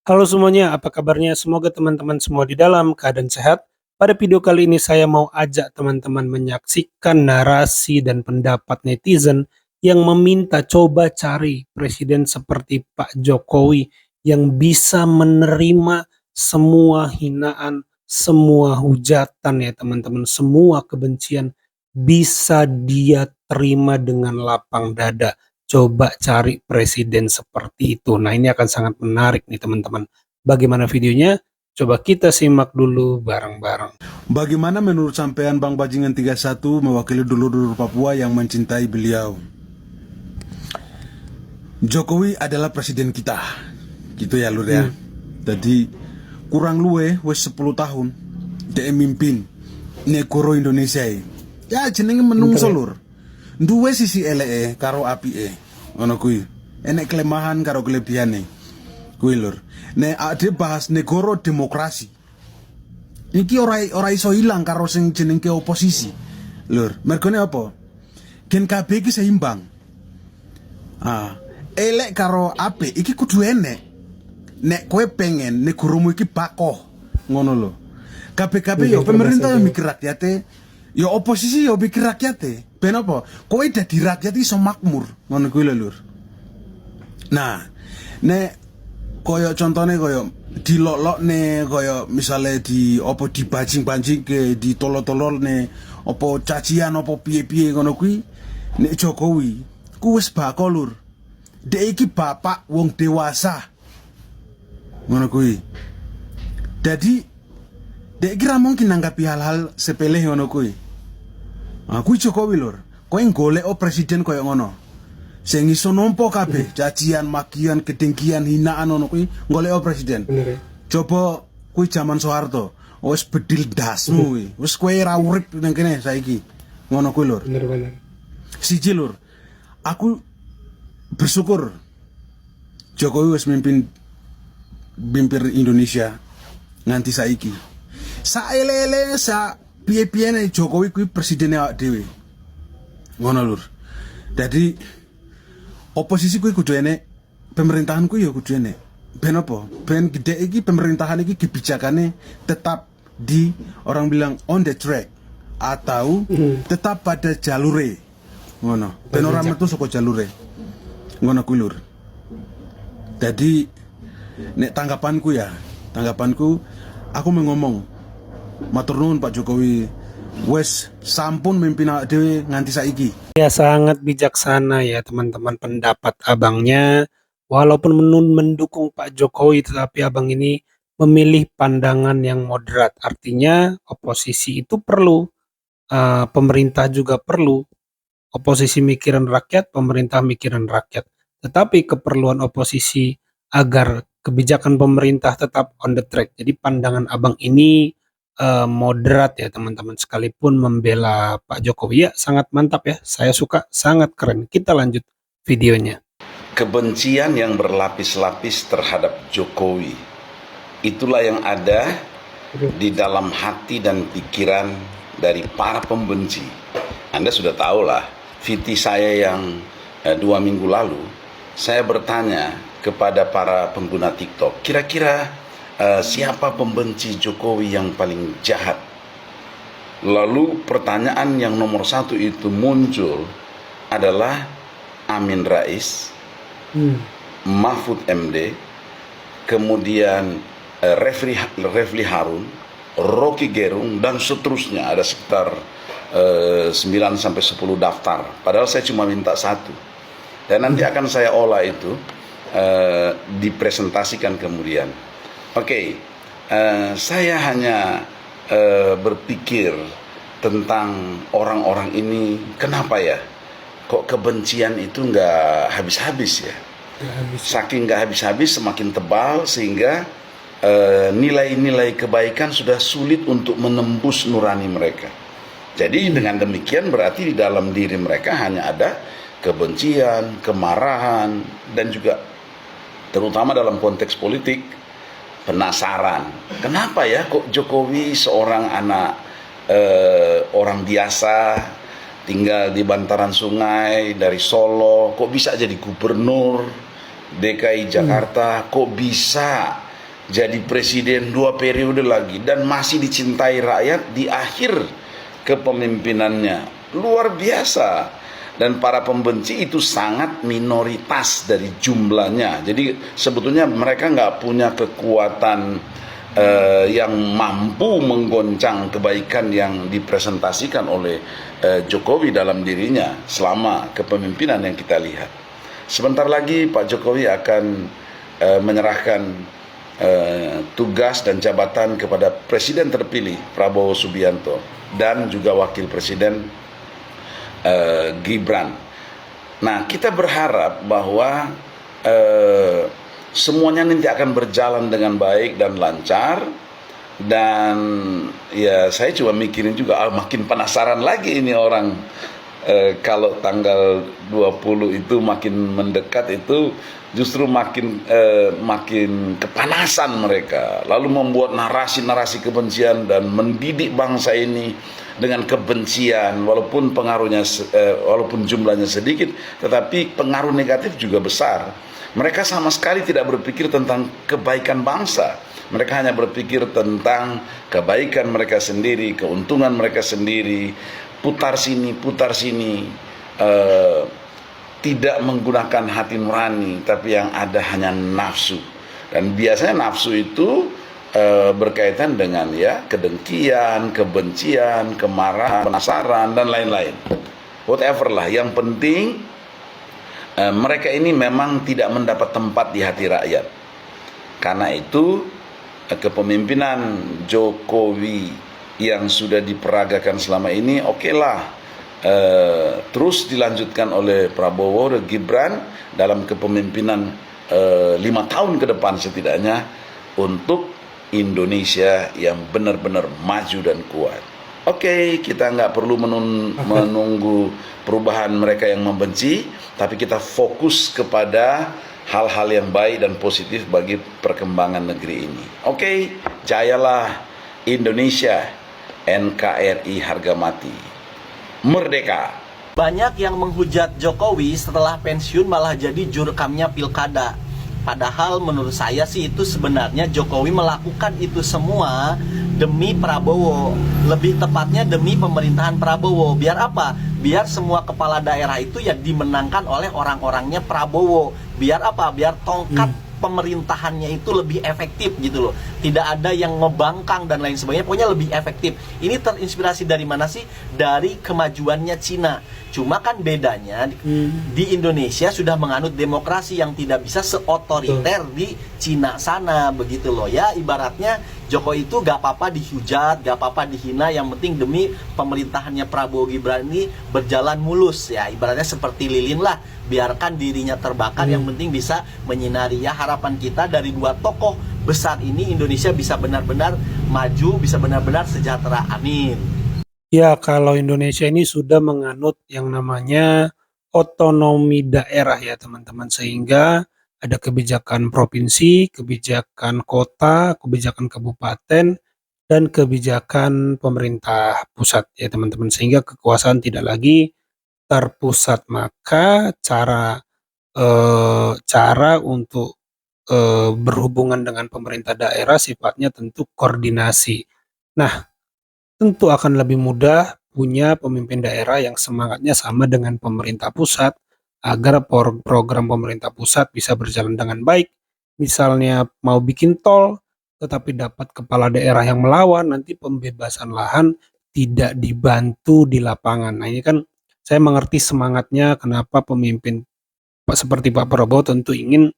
Halo semuanya, apa kabarnya? Semoga teman-teman semua di dalam keadaan sehat. Pada video kali ini saya mau ajak teman-teman menyaksikan narasi dan pendapat netizen yang meminta coba cari presiden seperti Pak Jokowi yang bisa menerima semua hinaan, semua hujatan ya teman-teman, semua kebencian bisa dia terima dengan lapang dada. Coba cari presiden seperti itu. Nah, ini akan sangat menarik nih teman-teman. Bagaimana videonya? Coba kita simak dulu bareng-bareng. Bagaimana menurut sampean Bang Bajingan 31 mewakili dulur-dulur Papua yang mencintai beliau? Jokowi adalah presiden kita. Gitu ya lur ya. Jadi kurang luwe wes 10 tahun dia mimpin negara Indonesia. Ya jenenge menungso lur. Duwe sisi elee karo apike. Ngono kuwi. Enek kelemahan karo kelebihane. Kuwi lur. Nek ade bahas negara demokrasi. Iki ora iso ilang karo sing jenenge oposisi. Lur, mergone apa? Gen KB iki seimbang. Elek karo apik iki kudu enek. Nek kowe pengen negaramu iki bakoh, ngono lho. KB-KB yo pemerintah yo mikir rakyate, yo oposisi yo mikir rakyate. Ben apa? Kowe dadi rakyat iso makmur, ngono kuwi lho lur. Nah, nek koyo contone koyo dilolokne koyo misale di opo dibajing-banjing ke ditolol-tolol ne opo cacian opo piye-piye ngono kuwi nek Jokowi ku wis bako lur. Dek iki bapak wong dewasa. Ngono kuwi. Jadi dek iki ra mungkin nanggapi hal-hal sepele ngono kuwi. Kuwi Jokowi lur. Kowe golek presiden koyo ngono. Sing iso nompo kabeh cacian, magian, kedengkian, hinaan ngono kuwi golek presiden. Bener ya? Coba kuwi zaman Soeharto, wis bedil dasmu kuwi. Wis kowe ra urip nang kene saiki. Ngono kuwi lur. Bener-bener. Siji lur. Aku bersyukur Jokowi wis mimpin Indonesia nganti saiki. Saelele sa piye-piyene Jokowi kuwi presiden awak dhewe. Ngono lur. Jadi oposisi kuwi kudu enek, pemerintahan kuwi ya kudu enek. Ben apa? Ben gede iki pemerintahan iki kebijakannya tetap di orang bilang on the track atau tetap pada jalure. Ngono. Ben ora metu saka jalure. Ngono kuwi lur. Jadi nek tanggapanku aku mau ngomong matur nuwun Pak Jokowi wes sampun mimpin awak dhewe nganti saiki. Ya sangat bijaksana ya teman-teman pendapat abangnya. Walaupun mendukung Pak Jokowi, tetapi abang ini memilih pandangan yang moderat. Artinya oposisi itu perlu, pemerintah juga perlu. Oposisi mikiran rakyat, pemerintah mikiran rakyat. Tetapi keperluan oposisi agar kebijakan pemerintah tetap on the track. Jadi pandangan abang ini moderat ya teman-teman, sekalipun membela Pak Jokowi. Ya sangat mantap ya, saya suka, sangat keren. Kita lanjut videonya. Kebencian yang berlapis-lapis terhadap Jokowi, itulah yang ada di dalam hati dan pikiran dari para pembenci. Anda sudah tahu lah, VT saya yang 2 minggu lalu, saya bertanya kepada para pengguna TikTok, kira-kira siapa pembenci Jokowi yang paling jahat? Lalu pertanyaan yang nomor 1 itu muncul adalah Amin Rais, Mahfud MD, kemudian Refli Harun, Rocky Gerung, dan seterusnya. Ada sekitar 9-10 daftar. Padahal saya cuma minta 1. Dan nanti akan saya olah itu, dipresentasikan kemudian. Oke, saya hanya berpikir tentang orang-orang ini, kenapa ya kok kebencian itu nggak habis-habis ya? Saking nggak habis-habis, semakin tebal, sehingga nilai-nilai kebaikan sudah sulit untuk menembus nurani mereka. Jadi dengan demikian berarti di dalam diri mereka hanya ada kebencian, kemarahan, dan juga terutama dalam konteks politik, penasaran. Kenapa ya kok Jokowi seorang anak orang biasa, tinggal di bantaran sungai dari Solo, kok bisa jadi gubernur DKI Jakarta, kok bisa jadi presiden 2 periode lagi dan masih dicintai rakyat di akhir kepemimpinannya. Luar biasa. Dan para pembenci itu sangat minoritas dari jumlahnya. Jadi sebetulnya mereka nggak punya kekuatan yang mampu menggoncang kebaikan yang dipresentasikan oleh Jokowi dalam dirinya selama kepemimpinan yang kita lihat. Sebentar lagi Pak Jokowi akan menyerahkan tugas dan jabatan kepada Presiden terpilih Prabowo Subianto dan juga Wakil Presiden Gibran. Nah, kita berharap bahwa semuanya nanti akan berjalan dengan baik dan lancar. Dan ya saya coba mikirin juga, makin penasaran lagi ini orang. Kalau tanggal 20 itu makin mendekat, itu justru makin kepanasan mereka, lalu membuat narasi-narasi kebencian dan mendidik bangsa ini dengan kebencian, walaupun pengaruhnya walaupun jumlahnya sedikit, tetapi pengaruh negatif juga besar. Mereka sama sekali tidak berpikir tentang kebaikan bangsa. Mereka hanya berpikir tentang kebaikan mereka sendiri, keuntungan mereka sendiri, putar sini, tidak menggunakan hati nurani, tapi yang ada hanya nafsu. Dan biasanya nafsu itu berkaitan dengan kedengkian, kebencian, kemarahan, penasaran, dan lain-lain. Whatever lah, yang penting mereka ini memang tidak mendapat tempat di hati rakyat. Karena itu kepemimpinan Jokowi yang sudah diperagakan selama ini terus dilanjutkan oleh Prabowo dan Gibran dalam kepemimpinan 5 tahun ke depan setidaknya, untuk Indonesia yang benar-benar maju dan kuat. Kita nggak perlu menunggu perubahan mereka yang membenci, tapi kita fokus kepada hal-hal yang baik dan positif bagi perkembangan negeri ini. Jayalah Indonesia, NKRI harga mati, merdeka. Banyak yang menghujat Jokowi setelah pensiun malah jadi jurekamnya pilkada. Padahal menurut saya sih itu sebenarnya Jokowi melakukan itu semua demi Prabowo. Lebih tepatnya demi pemerintahan Prabowo. Biar apa? Biar semua kepala daerah itu ya dimenangkan oleh orang-orangnya Prabowo. Biar apa? Biar tongkat pemerintahannya itu lebih efektif gitu loh. Tidak ada yang ngebangkang dan lain sebagainya. Pokoknya lebih efektif. Ini terinspirasi dari mana sih? Dari kemajuannya Cina. Cuma kan bedanya di Indonesia sudah menganut demokrasi yang tidak bisa seotoriter di Cina sana, begitu loh ya. Ibaratnya Jokowi itu gak apa-apa dihujat, gak apa-apa dihina, yang penting demi pemerintahannya Prabowo Gibran ini berjalan mulus ya. Ibaratnya seperti lilin lah, biarkan dirinya terbakar, yang penting bisa menyinari ya. Harapan kita dari dua tokoh besar ini, Indonesia bisa benar-benar maju, bisa benar-benar sejahtera. Amin. Ya, kalau Indonesia ini sudah menganut yang namanya otonomi daerah ya teman-teman, sehingga ada kebijakan provinsi, kebijakan kota, kebijakan kabupaten, dan kebijakan pemerintah pusat ya teman-teman, sehingga kekuasaan tidak lagi terpusat. Maka cara untuk berhubungan dengan pemerintah daerah sifatnya tentu koordinasi. Nah, tentu akan lebih mudah punya pemimpin daerah yang semangatnya sama dengan pemerintah pusat, agar program pemerintah pusat bisa berjalan dengan baik. Misalnya mau bikin tol, tetapi dapat kepala daerah yang melawan, nanti pembebasan lahan tidak dibantu di lapangan. Nah, ini kan saya mengerti semangatnya kenapa pemimpin seperti Pak Prabowo tentu ingin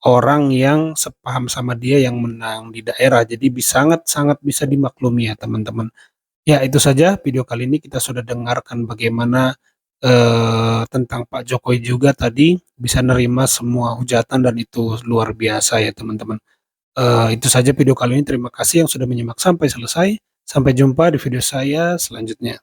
orang yang sepaham sama dia yang menang di daerah. Jadi sangat bisa dimaklumi ya teman-teman. Ya, itu saja video kali ini. Kita sudah dengarkan bagaimana tentang Pak Jokowi juga tadi bisa nerima semua hujatan, dan itu luar biasa ya teman-teman. Itu saja video kali ini. Terima kasih yang sudah menyimak sampai selesai. Sampai jumpa di video saya selanjutnya.